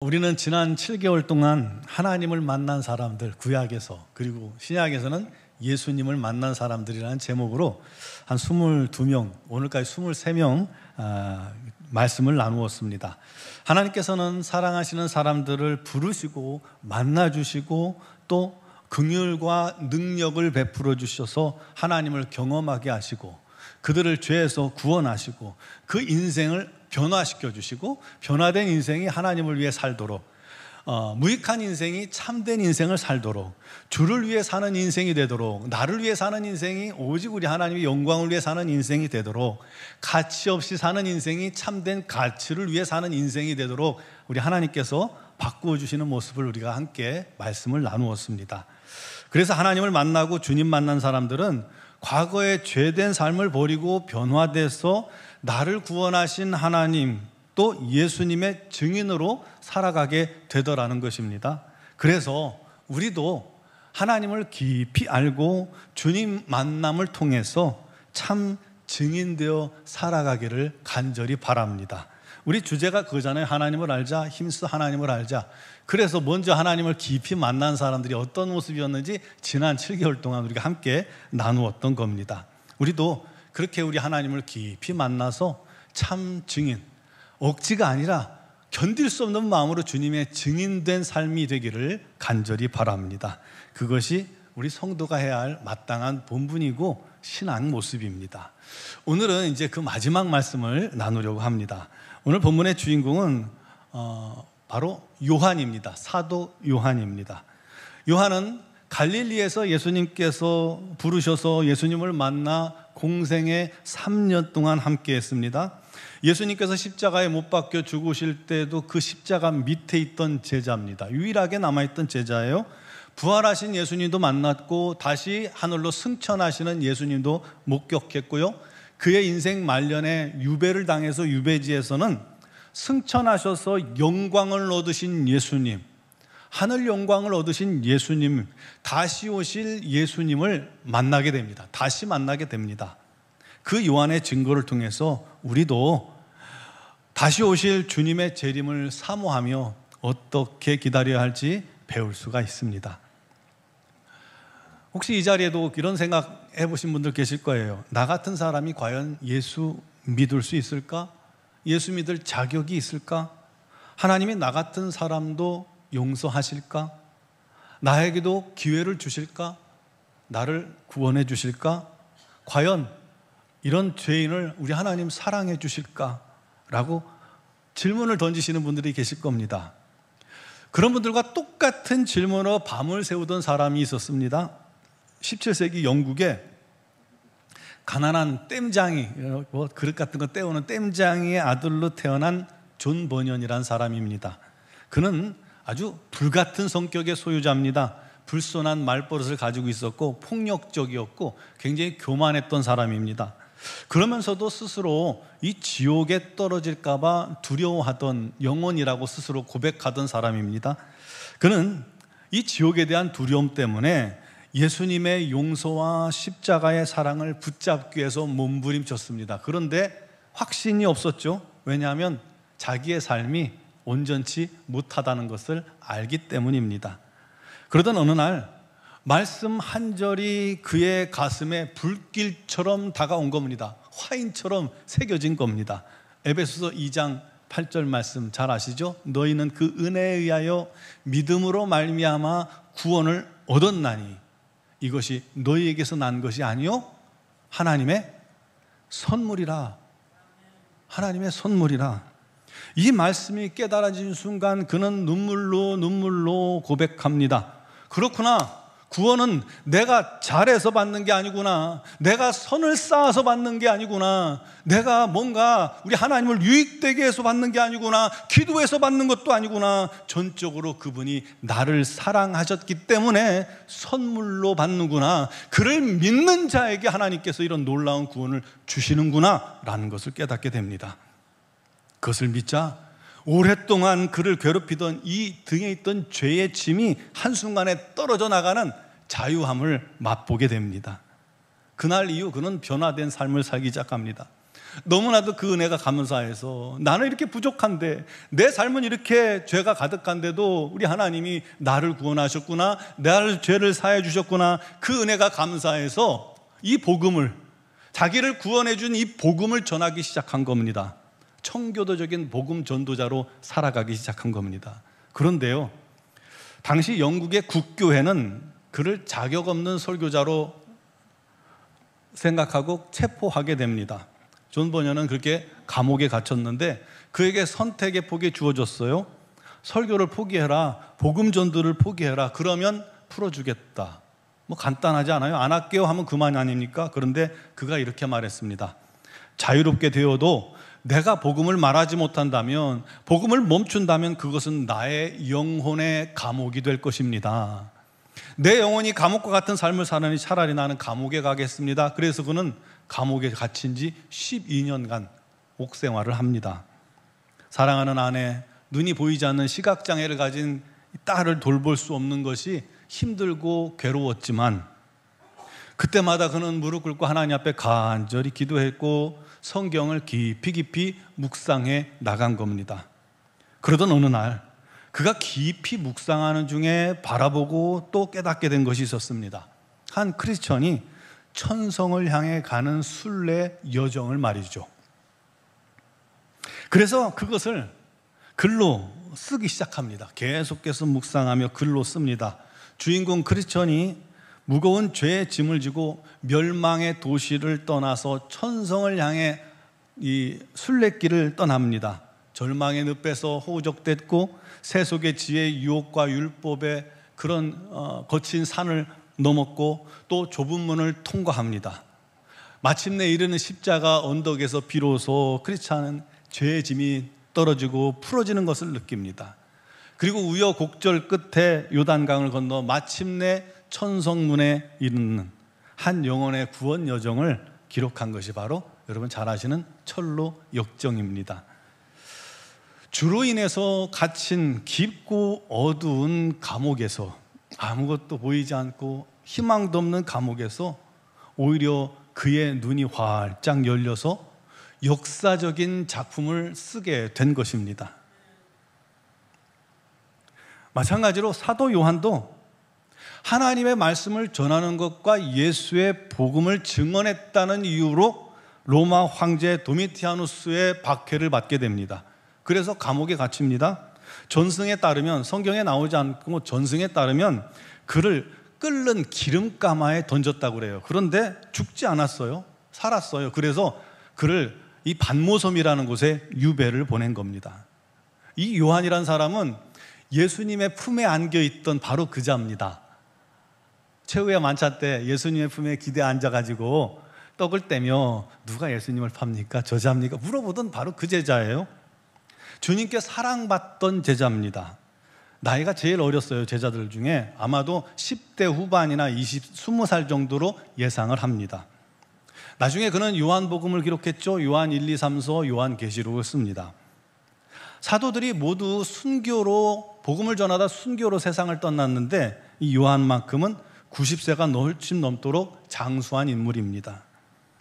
우리는 지난 7개월 동안 하나님을 만난 사람들, 구약에서 그리고 신약에서는 예수님을 만난 사람들이라는 제목으로 한 22명, 오늘까지 23명 말씀을 나누었습니다. 하나님께서는 사랑하시는 사람들을 부르시고 만나주시고 또 긍휼과 능력을 베풀어 주셔서 하나님을 경험하게 하시고 그들을 죄에서 구원하시고 그 인생을 변화시켜 주시고 변화된 인생이 하나님을 위해 살도록 무익한 인생이 참된 인생을 살도록 주를 위해 사는 인생이 되도록 나를 위해 사는 인생이 오직 우리 하나님의 영광을 위해 사는 인생이 되도록 가치 없이 사는 인생이 참된 가치를 위해 사는 인생이 되도록 우리 하나님께서 바꾸어 주시는 모습을 우리가 함께 말씀을 나누었습니다. 그래서 하나님을 만나고 주님 만난 사람들은 과거의 죄된 삶을 버리고 변화돼서 나를 구원하신 하나님 또 예수님의 증인으로 살아가게 되더라는 것입니다. 그래서 우리도 하나님을 깊이 알고 주님 만남을 통해서 참 증인되어 살아가기를 간절히 바랍니다. 우리 주제가 그거잖아요. 하나님을 알자, 힘써 하나님을 알자. 그래서 먼저 하나님을 깊이 만난 사람들이 어떤 모습이었는지 지난 7개월 동안 우리가 함께 나누었던 겁니다. 우리도 그렇게 우리 하나님을 깊이 만나서 참 증인, 억지가 아니라 견딜 수 없는 마음으로 주님의 증인된 삶이 되기를 간절히 바랍니다. 그것이 우리 성도가 해야 할 마땅한 본분이고 신앙 모습입니다. 오늘은 이제 그 마지막 말씀을 나누려고 합니다. 오늘 본문의 주인공은 바로 요한입니다. 사도 요한입니다. 요한은 갈릴리에서 예수님께서 부르셔서 예수님을 만나 공생에 3년 동안 함께 했습니다. 예수님께서 십자가에 못 박혀 죽으실 때도 그 십자가 밑에 있던 제자입니다. 유일하게 남아있던 제자예요. 부활하신 예수님도 만났고 다시 하늘로 승천하시는 예수님도 목격했고요. 그의 인생 말년에 유배를 당해서 유배지에서는 승천하셔서 영광을 얻으신 예수님, 하늘 영광을 얻으신 예수님, 다시 오실 예수님을 만나게 됩니다. 다시 만나게 됩니다. 그 요한의 증거를 통해서 우리도 다시 오실 주님의 재림을 사모하며 어떻게 기다려야 할지 배울 수가 있습니다. 혹시 이 자리에도 이런 생각 해보신 분들 계실 거예요. 나 같은 사람이 과연 예수 믿을 수 있을까? 예수 믿을 자격이 있을까? 하나님이 나 같은 사람도 용서하실까? 나에게도 기회를 주실까? 나를 구원해 주실까? 과연 이런 죄인을 우리 하나님 사랑해 주실까? 라고 질문을 던지시는 분들이 계실 겁니다. 그런 분들과 똑같은 질문으로 밤을 새우던 사람이 있었습니다. 17세기 영국에 가난한 땜장이, 그릇 같은 거 떼우는 땜장이의 아들로 태어난 존 버년이라는 사람입니다. 그는 아주 불같은 성격의 소유자입니다. 불손한 말버릇을 가지고 있었고 폭력적이었고 굉장히 교만했던 사람입니다. 그러면서도 스스로 이 지옥에 떨어질까 봐 두려워하던 영혼이라고 스스로 고백하던 사람입니다. 그는 이 지옥에 대한 두려움 때문에 예수님의 용서와 십자가의 사랑을 붙잡기 위해서 몸부림쳤습니다. 그런데 확신이 없었죠. 왜냐하면 자기의 삶이 온전치 못하다는 것을 알기 때문입니다. 그러던 어느 날 말씀 한 절이 그의 가슴에 불길처럼 다가온 겁니다. 화인처럼 새겨진 겁니다. 에베소서 2장 8절 말씀 잘 아시죠? 너희는 그 은혜에 의하여 믿음으로 말미암아 구원을 얻었나니 이것이 너희에게서 난 것이 아니요 하나님의 선물이라. 하나님의 선물이라. 이 말씀이 깨달아진 순간 그는 눈물로 고백합니다. 그렇구나. 구원은 내가 잘해서 받는 게 아니구나. 내가 선을 쌓아서 받는 게 아니구나. 내가 뭔가 우리 하나님을 유익되게 해서 받는 게 아니구나. 기도해서 받는 것도 아니구나. 전적으로 그분이 나를 사랑하셨기 때문에 선물로 받는구나. 그를 믿는 자에게 하나님께서 이런 놀라운 구원을 주시는구나 라는 것을 깨닫게 됩니다. 그것을 믿자 오랫동안 그를 괴롭히던 이 등에 있던 죄의 짐이 한순간에 떨어져 나가는 자유함을 맛보게 됩니다. 그날 이후 그는 변화된 삶을 살기 시작합니다. 너무나도 그 은혜가 감사해서 나는 이렇게 부족한데, 내 삶은 이렇게 죄가 가득한데도 우리 하나님이 나를 구원하셨구나, 나를 죄를 사해 주셨구나, 그 은혜가 감사해서 이 복음을, 자기를 구원해 준 이 복음을 전하기 시작한 겁니다. 청교도적인 복음 전도자로 살아가기 시작한 겁니다. 그런데요, 당시 영국의 국교회는 그를 자격 없는 설교자로 생각하고 체포하게 됩니다. 존 버녀는 그렇게 감옥에 갇혔는데 그에게 선택의 폭이 주어졌어요. 설교를 포기해라, 복음 전도를 포기해라, 그러면 풀어주겠다. 뭐 간단하지 않아요? 안 할게요 하면 그만 아닙니까? 그런데 그가 이렇게 말했습니다. 자유롭게 되어도 내가 복음을 말하지 못한다면, 복음을 멈춘다면 그것은 나의 영혼의 감옥이 될 것입니다. 내 영혼이 감옥과 같은 삶을 사느니 차라리 나는 감옥에 가겠습니다. 그래서 그는 감옥에 갇힌 지 12년간 옥생활을 합니다. 사랑하는 아내, 눈이 보이지 않는 시각장애를 가진 딸을 돌볼 수 없는 것이 힘들고 괴로웠지만 그때마다 그는 무릎 꿇고 하나님 앞에 간절히 기도했고 성경을 깊이 묵상해 나간 겁니다. 그러던 어느 날 그가 깊이 묵상하는 중에 바라보고 또 깨닫게 된 것이 있었습니다. 한 크리스천이 천성을 향해 가는 순례 여정을 말이죠. 그래서 그것을 글로 쓰기 시작합니다. 계속해서 묵상하며 글로 씁니다. 주인공 크리스천이 무거운 죄의 짐을 지고 멸망의 도시를 떠나서 천성을 향해 이 순례길을 떠납니다. 절망의 늪에서 호우적댔고 세속의 지혜의 유혹과 율법의 그런 거친 산을 넘었고 또 좁은 문을 통과합니다. 마침내 이르는 십자가 언덕에서 비로소 크리스찬은 죄의 짐이 떨어지고 풀어지는 것을 느낍니다. 그리고 우여곡절 끝에 요단강을 건너 마침내 천성문에 이르는 한 영혼의 구원 여정을 기록한 것이 바로 여러분 잘 아시는 철로 역정입니다. 주로 인해서 갇힌 깊고 어두운 감옥에서, 아무것도 보이지 않고 희망도 없는 감옥에서 오히려 그의 눈이 활짝 열려서 역사적인 작품을 쓰게 된 것입니다. 마찬가지로 사도 요한도 하나님의 말씀을 전하는 것과 예수의 복음을 증언했다는 이유로 로마 황제 도미티아누스의 박해를 받게 됩니다. 그래서 감옥에 갇힙니다. 전승에 따르면, 성경에 나오지 않고 전승에 따르면 그를 끓는 기름가마에 던졌다고 그래요. 그런데 죽지 않았어요. 살았어요. 그래서 그를 이 반모섬이라는 곳에 유배를 보낸 겁니다. 이 요한이라는 사람은 예수님의 품에 안겨있던 바로 그 자입니다. 최후의 만찬 때 예수님의 품에 기대에 앉아가지고 떡을 떼며 누가 예수님을 팝니까? 저 자입니까? 물어보던 바로 그 제자예요. 주님께 사랑받던 제자입니다. 나이가 제일 어렸어요. 제자들 중에 아마도 10대 후반이나 20살 정도로 예상을 합니다. 나중에 그는 요한복음을 기록했죠. 요한 1, 2, 3서, 요한계시록을 씁니다. 사도들이 모두 순교로, 복음을 전하다 순교로 세상을 떠났는데 이 요한만큼은 90세가 훨씬 넘도록 장수한 인물입니다.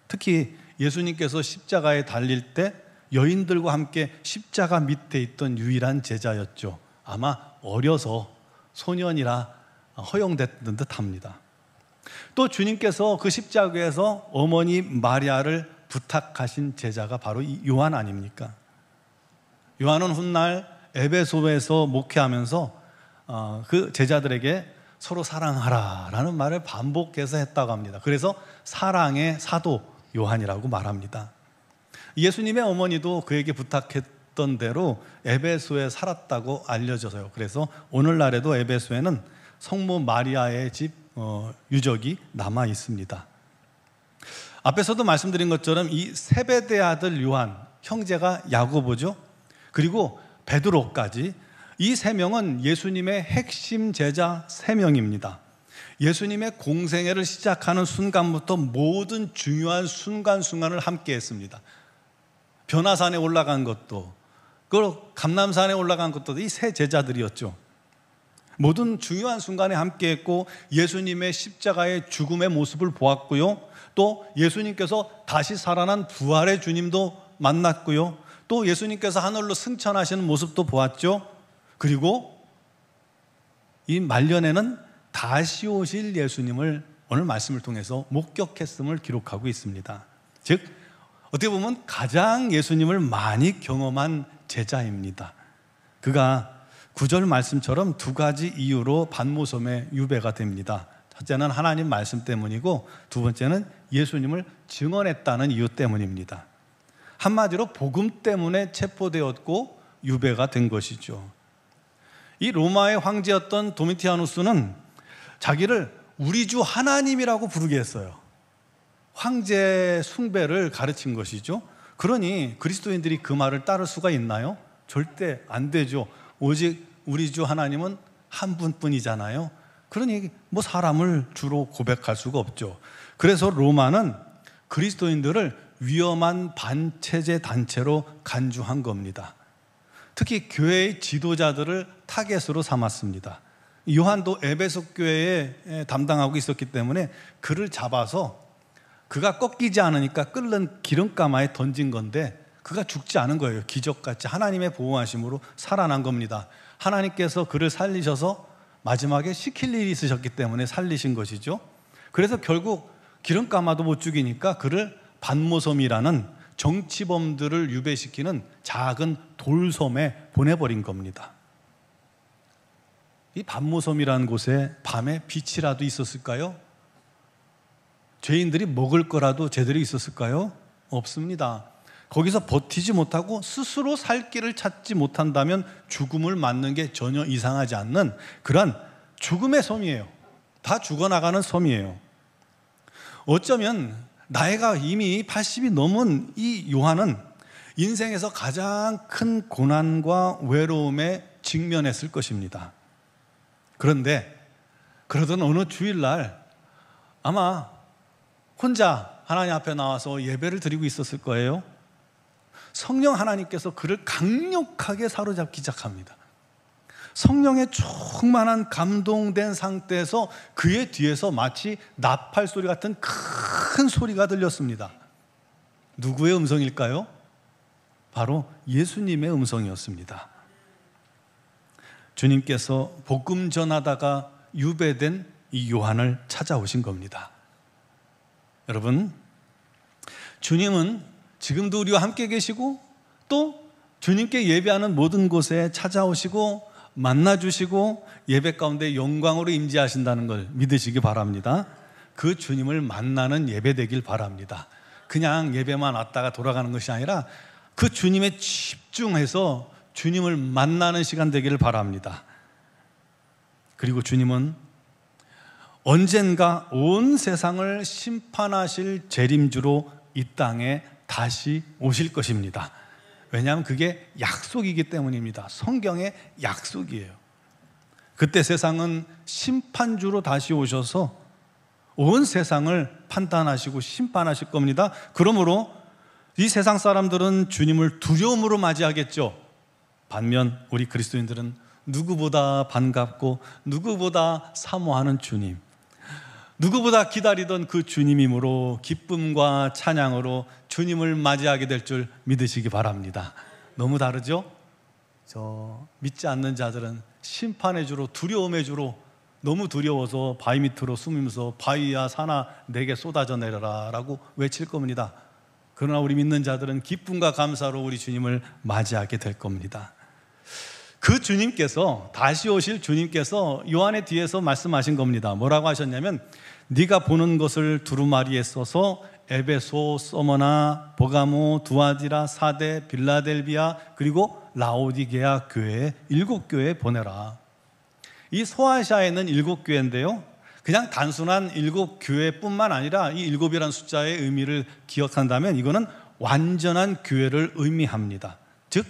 특히 예수님께서 십자가에 달릴 때 여인들과 함께 십자가 밑에 있던 유일한 제자였죠. 아마 어려서 소년이라 허용됐던 듯합니다. 또 주님께서 그 십자가에서 어머니 마리아를 부탁하신 제자가 바로 이 요한 아닙니까? 요한은 훗날 에베소에서 목회하면서 그 제자들에게 서로 사랑하라 라는 말을 반복해서 했다고 합니다. 그래서 사랑의 사도 요한이라고 말합니다. 예수님의 어머니도 그에게 부탁했던 대로 에베소에 살았다고 알려져서요. 그래서 오늘날에도 에베소에는 성모 마리아의 집 유적이 남아 있습니다. 앞에서도 말씀드린 것처럼 이 세베대 아들 요한, 형제가 야고보죠. 그리고 베드로까지 이 세 명은 예수님의 핵심 제자 3명입니다. 예수님의 공생애를 시작하는 순간부터 모든 중요한 순간순간을 함께 했습니다. 변화산에 올라간 것도, 그 감람산에 올라간 것도 이 세 제자들이었죠. 모든 중요한 순간에 함께했고 예수님의 십자가의 죽음의 모습을 보았고요. 또 예수님께서 다시 살아난 부활의 주님도 만났고요. 또 예수님께서 하늘로 승천하시는 모습도 보았죠. 그리고 이 말년에는 다시 오실 예수님을 오늘 말씀을 통해서 목격했음을 기록하고 있습니다. 즉 어떻게 보면 가장 예수님을 많이 경험한 제자입니다. 그가 9절 말씀처럼 두 가지 이유로 반모섬에 유배가 됩니다. 첫째는 하나님 말씀 때문이고 두 번째는 예수님을 증언했다는 이유 때문입니다. 한마디로 복음 때문에 체포되었고 유배가 된 것이죠. 이 로마의 황제였던 도미티아누스는 자기를 우리 주 하나님이라고 부르게 했어요. 황제 숭배를 가르친 것이죠. 그러니 그리스도인들이 그 말을 따를 수가 있나요? 절대 안 되죠. 오직 우리 주 하나님은 한 분뿐이잖아요. 그러니 뭐 사람을 주로 고백할 수가 없죠. 그래서 로마는 그리스도인들을 위험한 반체제 단체로 간주한 겁니다. 특히 교회의 지도자들을 타겟으로 삼았습니다. 요한도 에베소 교회에 담당하고 있었기 때문에 그를 잡아서 그가 꺾이지 않으니까 끓는 기름가마에 던진 건데 그가 죽지 않은 거예요. 기적같이 하나님의 보호하심으로 살아난 겁니다. 하나님께서 그를 살리셔서 마지막에 시킬 일이 있으셨기 때문에 살리신 것이죠. 그래서 결국 기름가마도 못 죽이니까 그를 반모섬이라는 정치범들을 유배시키는 작은 돌섬에 보내버린 겁니다. 이 반모섬이라는 곳에 밤에 빛이라도 있었을까요? 죄인들이 먹을 거라도 제대로 있었을까요? 없습니다. 거기서 버티지 못하고 스스로 살 길을 찾지 못한다면 죽음을 맞는 게 전혀 이상하지 않는 그런 죽음의 섬이에요. 다 죽어나가는 섬이에요. 어쩌면 나이가 이미 80이 넘은 이 요한은 인생에서 가장 큰 고난과 외로움에 직면했을 것입니다. 그런데 그러던 어느 주일날 아마 혼자 하나님 앞에 나와서 예배를 드리고 있었을 거예요. 성령 하나님께서 그를 강력하게 사로잡기 시작합니다. 성령에 충만한 감동된 상태에서 그의 뒤에서 마치 나팔 소리 같은 큰 소리가 들렸습니다. 누구의 음성일까요? 바로 예수님의 음성이었습니다. 주님께서 복음 전하다가 유배된 이 요한을 찾아오신 겁니다. 여러분, 주님은 지금도 우리와 함께 계시고 또 주님께 예배하는 모든 곳에 찾아오시고 만나주시고 예배 가운데 영광으로 임재하신다는 걸 믿으시기 바랍니다. 그 주님을 만나는 예배 되길 바랍니다. 그냥 예배만 왔다가 돌아가는 것이 아니라 그 주님에 집중해서 주님을 만나는 시간 되기를 바랍니다. 그리고 주님은 언젠가 온 세상을 심판하실 재림주로 이 땅에 다시 오실 것입니다. 왜냐하면 그게 약속이기 때문입니다. 성경의 약속이에요. 그때 세상은 심판주로 다시 오셔서 온 세상을 판단하시고 심판하실 겁니다. 그러므로 이 세상 사람들은 주님을 두려움으로 맞이하겠죠. 반면 우리 그리스도인들은 누구보다 반갑고 누구보다 사모하는 주님, 누구보다 기다리던 그 주님이므로 기쁨과 찬양으로 주님을 맞이하게 될 줄 믿으시기 바랍니다. 너무 다르죠? 믿지 않는 자들은 심판의 주로 두려움의 주로 너무 두려워서 바위 밑으로 숨으면서 바위야 산아 내게 쏟아져 내려라 라고 외칠 겁니다. 그러나 우리 믿는 자들은 기쁨과 감사로 우리 주님을 맞이하게 될 겁니다. 그 주님께서, 다시 오실 주님께서 요한의 뒤에서 말씀하신 겁니다. 뭐라고 하셨냐면, 네가 보는 것을 두루마리에 써서 에베소, 서머나, 버가모, 두아디라, 사데, 빌라델비아 그리고 라오디게아 교회에 7교회에 보내라. 이 소아시아에 있는 7교회인데요, 그냥 단순한 7교회뿐만 아니라 이 7이라는 숫자의 의미를 기억한다면 이거는 완전한 교회를 의미합니다. 즉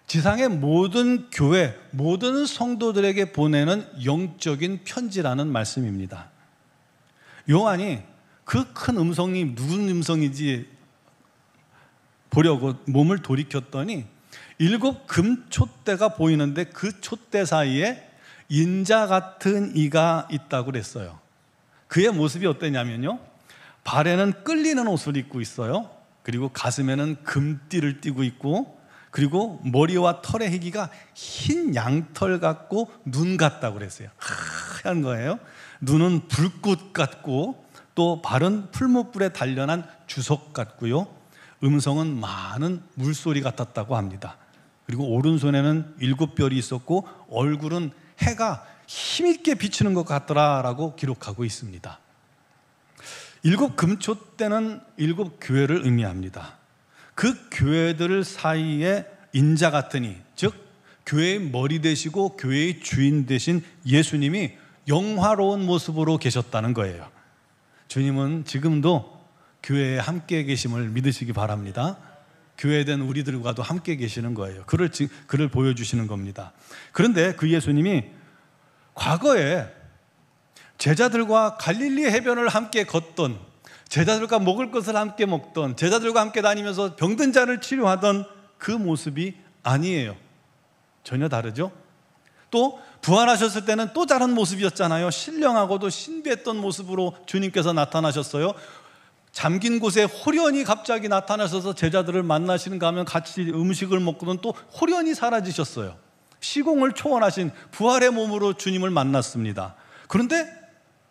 지상의 모든 교회, 모든 성도들에게 보내는 영적인 편지라는 말씀입니다. 요한이 그 큰 음성이 누군 음성인지 보려고 몸을 돌이켰더니 7 금촛대가 보이는데 그 촛대 사이에 인자 같은 이가 있다고 그랬어요. 그의 모습이 어땠냐면요, 발에는 끌리는 옷을 입고 있어요. 그리고 가슴에는 금띠를 띠고 있고, 그리고 머리와 털의 희기가 흰 양털 같고 눈 같다고 그랬어요. 하얀 거예요. 눈은 불꽃 같고, 또 발은 풀무불에 단련한 주석 같고요, 음성은 많은 물소리 같았다고 합니다. 그리고 오른손에는 7별이 있었고, 얼굴은 해가 힘있게 비치는 것 같더라라고 기록하고 있습니다. 7 금초대는 7 교회를 의미합니다. 그 교회들 사이에 인자 같으니, 즉 교회의 머리 되시고 교회의 주인 되신 예수님이 영화로운 모습으로 계셨다는 거예요. 주님은 지금도 교회에 함께 계심을 믿으시기 바랍니다. 교회된 우리들과도 함께 계시는 거예요. 그를 보여주시는 겁니다. 그런데 그 예수님이 과거에 제자들과 갈릴리 해변을 함께 걷던, 제자들과 먹을 것을 함께 먹던, 제자들과 함께 다니면서 병든 자를 치료하던 그 모습이 아니에요. 전혀 다르죠. 또 부활하셨을 때는 또 다른 모습이었잖아요. 신령하고도 신비했던 모습으로 주님께서 나타나셨어요. 잠긴 곳에 호련히 갑자기 나타나셔서 제자들을 만나시는가 하면 같이 음식을 먹고는 또 호련히 사라지셨어요. 시공을 초월하신 부활의 몸으로 주님을 만났습니다. 그런데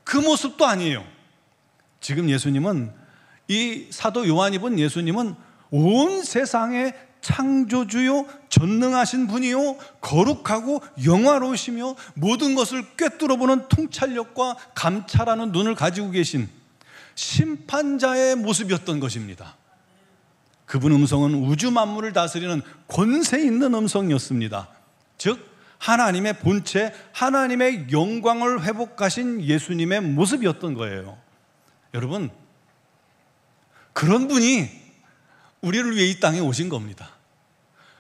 그 모습도 아니에요. 지금 예수님은, 이 사도 요한이 본 예수님은 온 세상의 창조주요 전능하신 분이요 거룩하고 영화로우시며 모든 것을 꿰뚫어보는 통찰력과 감찰하는 눈을 가지고 계신 심판자의 모습이었던 것입니다. 그분 음성은 우주 만물을 다스리는 권세 있는 음성이었습니다. 즉 하나님의 본체, 하나님의 영광을 회복하신 예수님의 모습이었던 거예요. 여러분, 그런 분이 우리를 위해 이 땅에 오신 겁니다.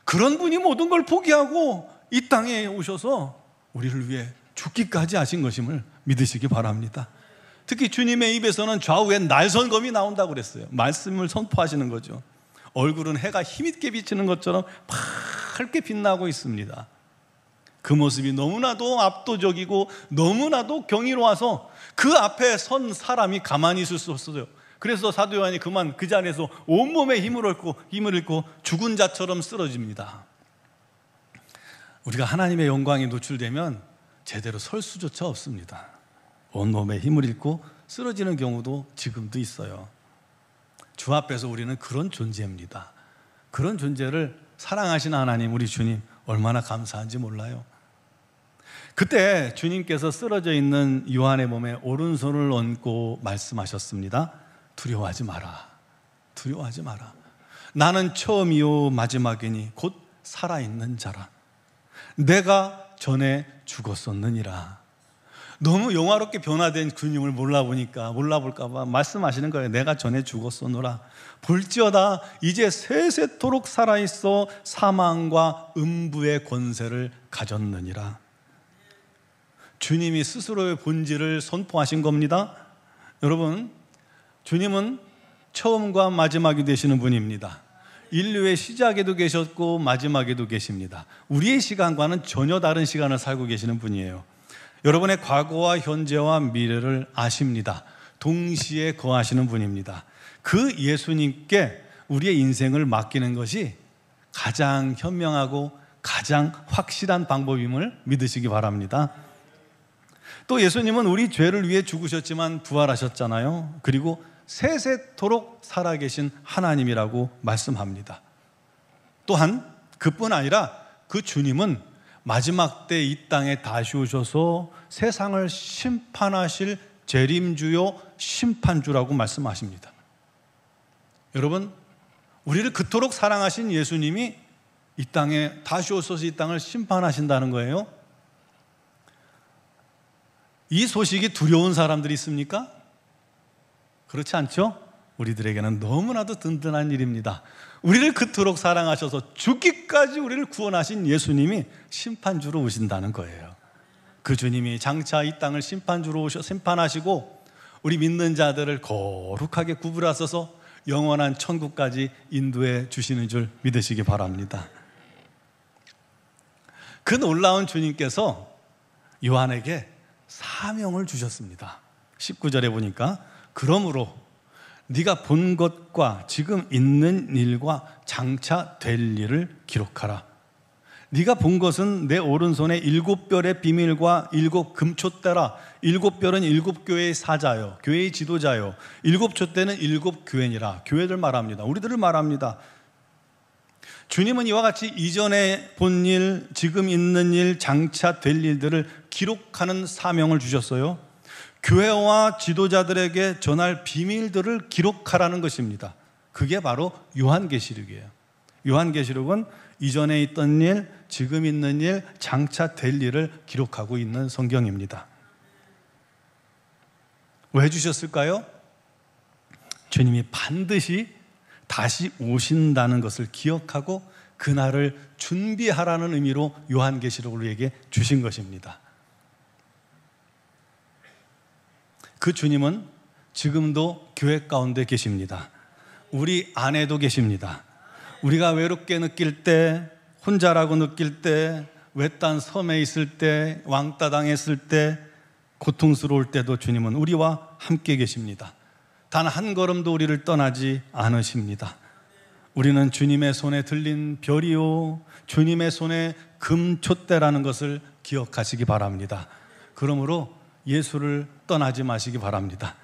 그런 분이 모든 걸 포기하고 이 땅에 오셔서 우리를 위해 죽기까지 하신 것임을 믿으시기 바랍니다. 특히 주님의 입에서는 좌우에 날선검이 나온다고 그랬어요. 말씀을 선포하시는 거죠. 얼굴은 해가 힘있게 비치는 것처럼 밝게 빛나고 있습니다. 그 모습이 너무나도 압도적이고 너무나도 경이로워서 그 앞에 선 사람이 가만히 있을 수 없어요. 그래서 사도 요한이 그만 그 자리에서 온몸에 힘을 잃고 죽은 자처럼 쓰러집니다. 우리가 하나님의 영광에 노출되면 제대로 설 수조차 없습니다. 온몸에 힘을 잃고 쓰러지는 경우도 지금도 있어요. 주 앞에서 우리는 그런 존재입니다. 그런 존재를 사랑하신 하나님, 우리 주님 얼마나 감사한지 몰라요. 그때 주님께서 쓰러져 있는 요한의 몸에 오른손을 얹고 말씀하셨습니다. 두려워하지 마라. 두려워하지 마라. 나는 처음이요 마지막이니 곧 살아있는 자라. 내가 전에 죽었었느니라. 너무 영화롭게 변화된 주님을 몰라볼까 봐 말씀하시는 거예요. 내가 전에 죽었었노라. 볼지어다 이제 세세토록 살아있어 사망과 음부의 권세를 가졌느니라. 주님이 스스로의 본질을 선포하신 겁니다. 여러분, 주님은 처음과 마지막이 되시는 분입니다. 인류의 시작에도 계셨고 마지막에도 계십니다. 우리의 시간과는 전혀 다른 시간을 살고 계시는 분이에요. 여러분의 과거와 현재와 미래를 아십니다. 동시에 거하시는 분입니다. 그 예수님께 우리의 인생을 맡기는 것이 가장 현명하고 가장 확실한 방법임을 믿으시기 바랍니다. 또 예수님은 우리 죄를 위해 죽으셨지만 부활하셨잖아요. 그리고 세세토록 살아계신 하나님이라고 말씀합니다. 또한 그뿐 아니라 그 주님은 마지막 때 이 땅에 다시 오셔서 세상을 심판하실 재림주요 심판주라고 말씀하십니다. 여러분, 우리를 그토록 사랑하신 예수님이 이 땅에 다시 오셔서 이 땅을 심판하신다는 거예요. 이 소식이 두려운 사람들이 있습니까? 그렇지 않죠? 우리들에게는 너무나도 든든한 일입니다. 우리를 그토록 사랑하셔서 죽기까지 우리를 구원하신 예수님이 심판주로 오신다는 거예요. 그 주님이 장차 이 땅을 심판주로 오셔 심판하시고 우리 믿는 자들을 거룩하게 구분하셔서 영원한 천국까지 인도해 주시는 줄 믿으시기 바랍니다. 그 놀라운 주님께서 요한에게 사명을 주셨습니다. 19절에 보니까 그러므로 네가 본 것과 지금 있는 일과 장차 될 일을 기록하라. 네가 본 것은 내 오른손에 7별의 비밀과 7 금촛대라. 7별은 7교회의 사자요, 교회의 지도자요, 7촛대는 7교회니라. 교회들 말합니다. 우리들을 말합니다. 주님은 이와 같이 이전에 본 일, 지금 있는 일, 장차 될 일들을 기록하는 사명을 주셨어요. 교회와 지도자들에게 전할 비밀들을 기록하라는 것입니다. 그게 바로 요한계시록이에요. 요한계시록은 이전에 있던 일, 지금 있는 일, 장차 될 일을 기록하고 있는 성경입니다. 왜 주셨을까요? 주님이 반드시 다시 오신다는 것을 기억하고 그날을 준비하라는 의미로 요한계시록을 우리에게 주신 것입니다. 그 주님은 지금도 교회 가운데 계십니다. 우리 안에도 계십니다. 우리가 외롭게 느낄 때, 혼자라고 느낄 때, 외딴 섬에 있을 때, 왕따 당했을 때, 고통스러울 때도 주님은 우리와 함께 계십니다. 단 한 걸음도 우리를 떠나지 않으십니다. 우리는 주님의 손에 들린 별이요, 주님의 손에 금촛대라는 것을 기억하시기 바랍니다. 그러므로 예수를 떠나지 마시기 바랍니다.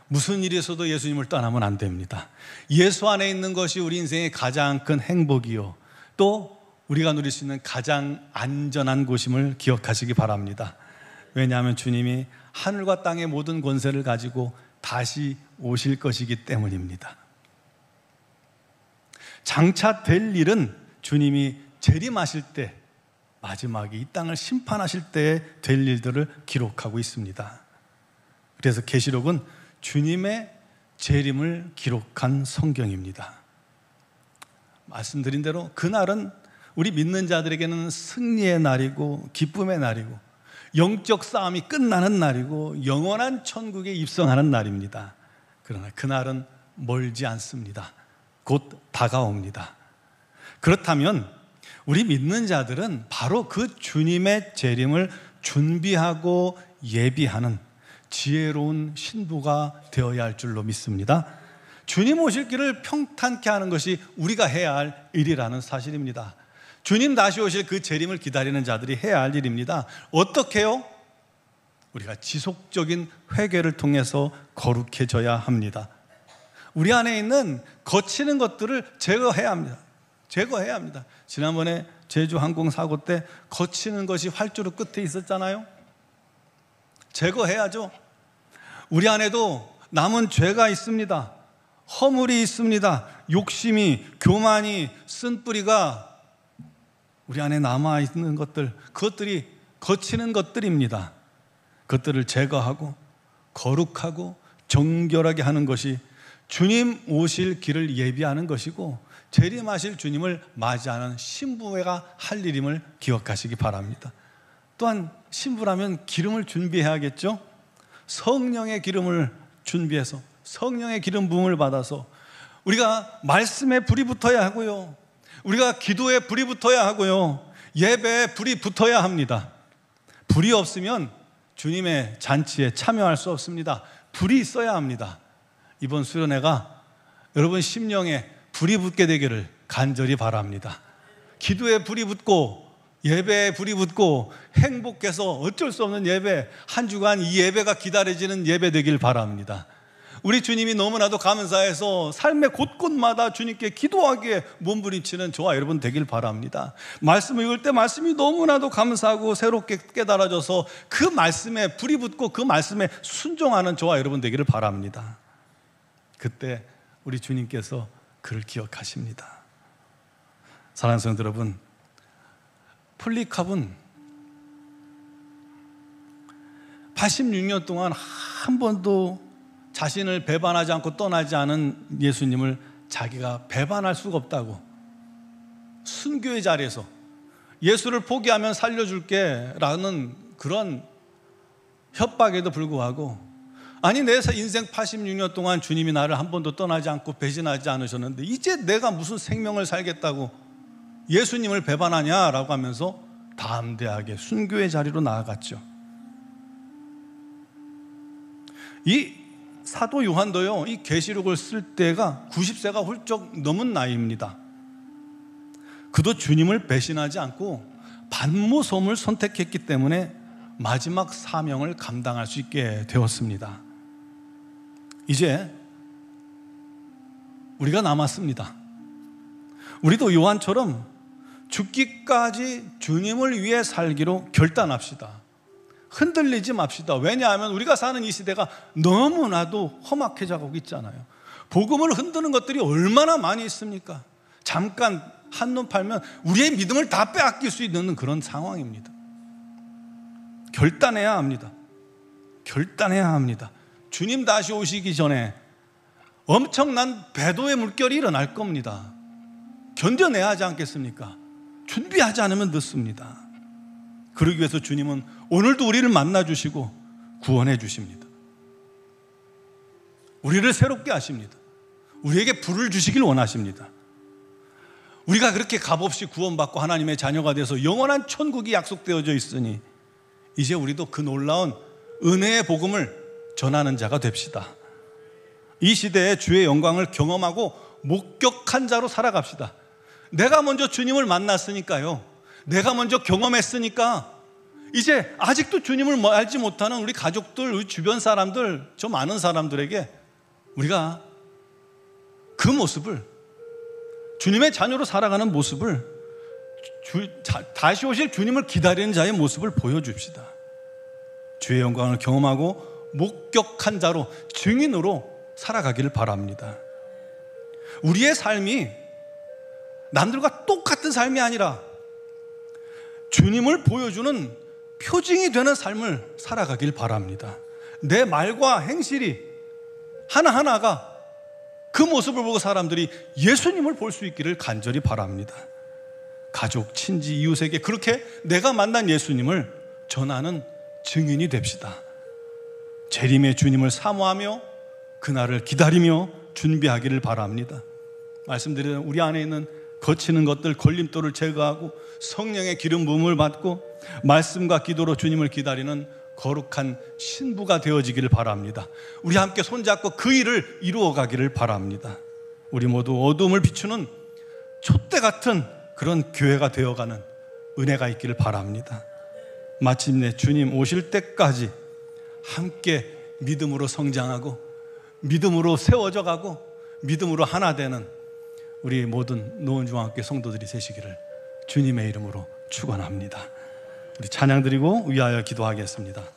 무슨 일이 있어도 예수님을 떠나면 안 됩니다. 예수 안에 있는 것이 우리 인생의 가장 큰 행복이요, 또 우리가 누릴 수 있는 가장 안전한 곳임을 기억하시기 바랍니다. 왜냐하면 주님이 하늘과 땅의 모든 권세를 가지고 다시 오실 것이기 때문입니다. 장차 될 일은 주님이 재림하실 때, 마지막에 이 땅을 심판하실 때에 될 일들을 기록하고 있습니다. 그래서 계시록은 주님의 재림을 기록한 성경입니다. 말씀드린 대로 그날은 우리 믿는 자들에게는 승리의 날이고 기쁨의 날이고 영적 싸움이 끝나는 날이고 영원한 천국에 입성하는 날입니다. 그러나 그날은 멀지 않습니다. 곧 다가옵니다. 그렇다면 우리 믿는 자들은 바로 그 주님의 재림을 준비하고 예비하는 지혜로운 신부가 되어야 할 줄로 믿습니다. 주님 오실 길을 평탄케 하는 것이 우리가 해야 할 일이라는 사실입니다. 주님 다시 오실 그 재림을 기다리는 자들이 해야 할 일입니다. 어떻게 해요? 우리가 지속적인 회개를 통해서 거룩해져야 합니다. 우리 안에 있는 거치는 것들을 제거해야 합니다. 제거해야 합니다. 지난번에 제주 항공사고 때 거치는 것이 활주로 끝에 있었잖아요. 제거해야죠. 우리 안에도 남은 죄가 있습니다. 허물이 있습니다. 욕심이, 교만이, 쓴뿌리가 우리 안에 남아있는 것들, 그것들이 거치는 것들입니다. 그것들을 제거하고 거룩하고 정결하게 하는 것이 주님 오실 길을 예비하는 것이고 재림하실 주님을 맞이하는 신부가 할 일임을 기억하시기 바랍니다. 또한 신부라면 기름을 준비해야겠죠. 성령의 기름을 준비해서 성령의 기름 부음을 받아서 우리가 말씀에 불이 붙어야 하고요, 우리가 기도에 불이 붙어야 하고요, 예배에 불이 붙어야 합니다. 불이 없으면 주님의 잔치에 참여할 수 없습니다. 불이 있어야 합니다. 이번 수련회가 여러분 심령에 불이 붙게 되기를 간절히 바랍니다. 기도에 불이 붙고 예배에 불이 붙고 행복해서 어쩔 수 없는 예배, 한 주간 이 예배가 기다려지는 예배 되길 바랍니다. 우리 주님이 너무나도 감사해서 삶의 곳곳마다 주님께 기도하기에 몸부림치는 저와 여러분 되길 바랍니다. 말씀을 읽을 때 말씀이 너무나도 감사하고 새롭게 깨달아져서 그 말씀에 불이 붙고 그 말씀에 순종하는 저와 여러분 되기를 바랍니다. 그때 우리 주님께서 그를 기억하십니다. 사랑하는 성도 여러분, 폴리캅은 86년 동안 한 번도 자신을 배반하지 않고 떠나지 않은 예수님을 자기가 배반할 수가 없다고 순교의 자리에서 예수를 포기하면 살려줄게 라는 그런 협박에도 불구하고, 아니 내 인생 86년 동안 주님이 나를 한 번도 떠나지 않고 배신하지 않으셨는데 이제 내가 무슨 생명을 살겠다고 예수님을 배반하냐라고 하면서 담대하게 순교의 자리로 나아갔죠. 이 사도 요한도요, 이 계시록을 쓸 때가 90세가 훌쩍 넘은 나이입니다. 그도 주님을 배신하지 않고 반모섬을 선택했기 때문에 마지막 사명을 감당할 수 있게 되었습니다. 이제 우리가 남았습니다. 우리도 요한처럼 죽기까지 주님을 위해 살기로 결단합시다. 흔들리지 맙시다. 왜냐하면 우리가 사는 이 시대가 너무나도 험악해져 가고 있잖아요. 복음을 흔드는 것들이 얼마나 많이 있습니까? 잠깐 한눈 팔면 우리의 믿음을 다 빼앗길 수 있는 그런 상황입니다. 결단해야 합니다. 결단해야 합니다. 주님 다시 오시기 전에 엄청난 배도의 물결이 일어날 겁니다. 견뎌내야 하지 않겠습니까? 준비하지 않으면 늦습니다. 그러기 위해서 주님은 오늘도 우리를 만나 주시고 구원해 주십니다. 우리를 새롭게 하십니다. 우리에게 불을 주시길 원하십니다. 우리가 그렇게 값없이 구원받고 하나님의 자녀가 돼서 영원한 천국이 약속되어져 있으니 이제 우리도 그 놀라운 은혜의 복음을 전하는 자가 됩시다. 이 시대에 주의 영광을 경험하고 목격한 자로 살아갑시다. 내가 먼저 주님을 만났으니까요, 내가 먼저 경험했으니까 이제 아직도 주님을 알지 못하는 우리 가족들, 우리 주변 사람들, 저 많은 사람들에게 우리가 그 모습을, 주님의 자녀로 살아가는 모습을, 다시 오실 주님을 기다리는 자의 모습을 보여줍시다. 주의 영광을 경험하고 목격한 자로, 증인으로 살아가기를 바랍니다. 우리의 삶이 남들과 똑같은 삶이 아니라 주님을 보여주는 표징이 되는 삶을 살아가길 바랍니다. 내 말과 행실이 하나하나가 그 모습을 보고 사람들이 예수님을 볼 수 있기를 간절히 바랍니다. 가족, 친지, 이웃에게 그렇게 내가 만난 예수님을 전하는 증인이 됩시다. 재림의 주님을 사모하며 그날을 기다리며 준비하기를 바랍니다. 말씀드린 우리 안에 있는 거치는 것들, 걸림돌을 제거하고 성령의 기름 부음을 받고 말씀과 기도로 주님을 기다리는 거룩한 신부가 되어지기를 바랍니다. 우리 함께 손잡고 그 일을 이루어가기를 바랍니다. 우리 모두 어둠을 비추는 촛대 같은 그런 교회가 되어가는 은혜가 있기를 바랍니다. 마침내 주님 오실 때까지 함께 믿음으로 성장하고 믿음으로 세워져 가고 믿음으로 하나 되는 우리 모든 노원중앙학교 성도들이 되시기를 주님의 이름으로 축원합니다. 우리 찬양 드리고 위하여 기도하겠습니다.